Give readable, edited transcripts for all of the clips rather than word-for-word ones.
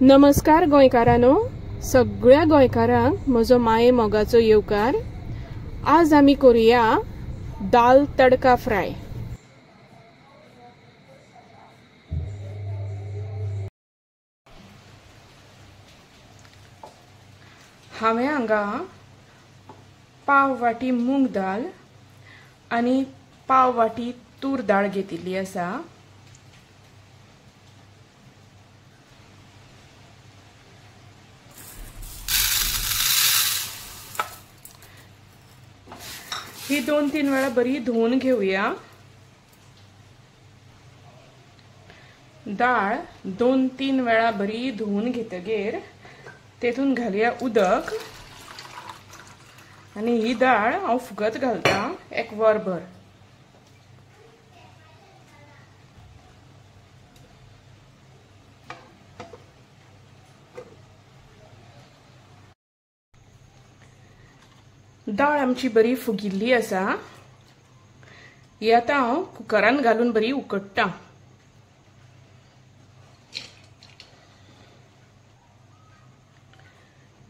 नमस्कार गोंयकारांनो, सगळ्या गोंयकारांक म्हजो माये मोगाचो येवकार। आज आमी करूया दाल तडका फ्राय। हांवें हांगा पाव वाटी मूंग दाल आनी पाव वाटी तूर दाळ घेतिल्ली आसा। ही 2-3 वेळा बरी धुवून घेऊया। दाळ 2-3 वेळा बरी धुवून घेतगेर तेतून घालूया उदक आणि ही दाळ हांव फुगत घालता 1 वरभर। दाळ आमची बरी फुगिल्ली आसा। ही आता हांव कुकरान घालून बरी उकडटा।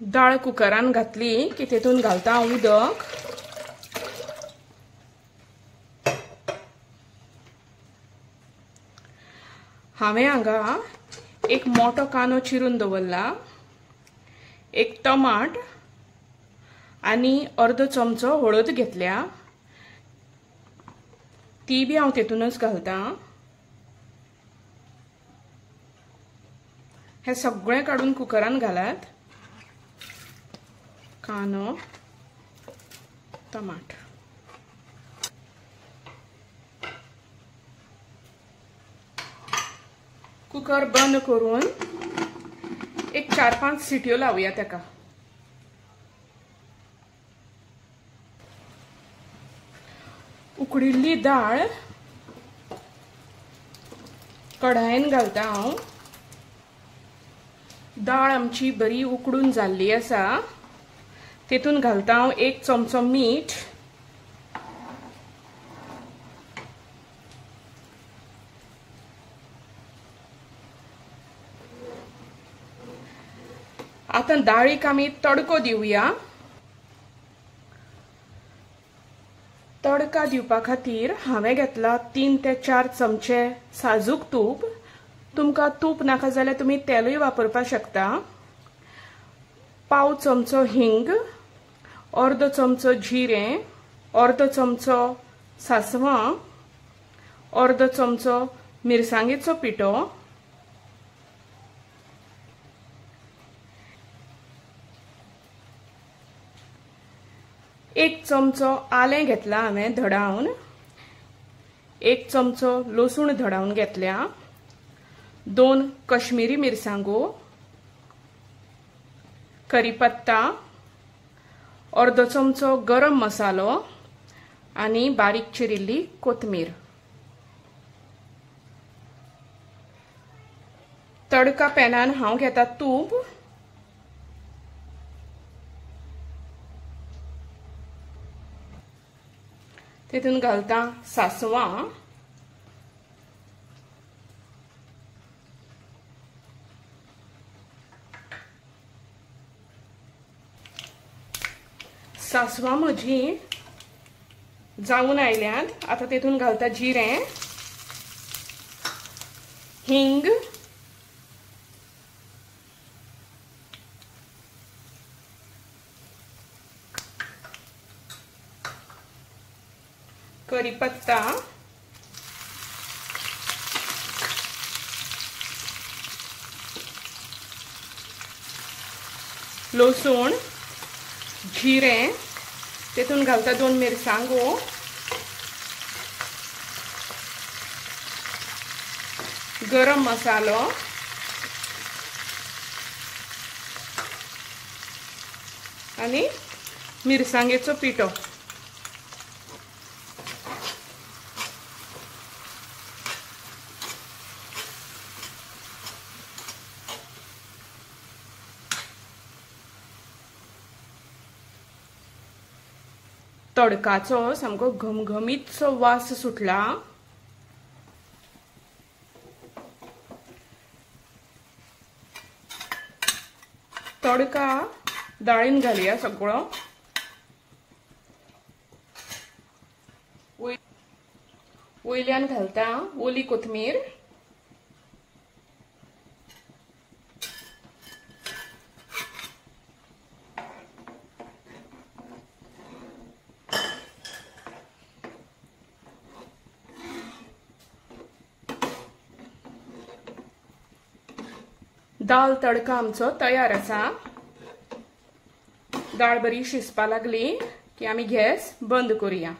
दाळ कुकरान घातली की तेतून घालता हांव उदक। हांवें हांगा एक मोठो कांदो चिरून दवरला, एक टमाट आनी अर्धो चमचो हळद घेतल्या, ती बी हांव तेतूनच घालता। हे सगळें काडून कुकरान घालात। कांदो, टमाट, कुकर बंद करून एक 4-5 सिट्यो लावया तेका। उकडील्ली दाळ कढायेन घालता हांव। दाळ आमची बरी उकडून जाल्ली आसा। तेतून घालता हांव 1 चमचो मीठ, आता दाळीक आमी तडको दिवया। तडका दिवपा खातीर हांवें घेतला 3 ते 4 चमचे साजूक तूप। तुमकां तूप नाका जाल्यार तुमी तेलूय वापरपाक शकता। पाव चमचो हिंग, अर्दो चमचो जिरें, अर्दो चमचो सासवां, अर्दो चमचो मिरसांगेचो पिठो, एक चमचो आलें घेतला हांवें धडावन, 1 चमचो लसूण धडावन घेतल्या, 2 कश्मीरी मिरसांगो, करीपत्ता, अर्दो चमचो गरम मसालो आनी बारीक चिरिल्ली कोथमीर। तडका पॅनान हांव घेता तूप, तेतून घालता सासवां, सासवां म्हजी जावन आयल्यात। आता तेतून घालता जिरें, हिंग, करीपत्ता, लसूण, जिरें, तेतून घालता 2 मिरसांगो, गरम मसालो आनी मिरसांगेचो पिठो। तडकाचो सामको घमघमीतसो वास सुटला। तडका दाळीन घालया सगळो. वयल्यान घालता ओली कोथमीर. दाल तडका आमचो तयार आसा. दाळ बरी शिजपा लागली की आमी गॅस बंद करूया.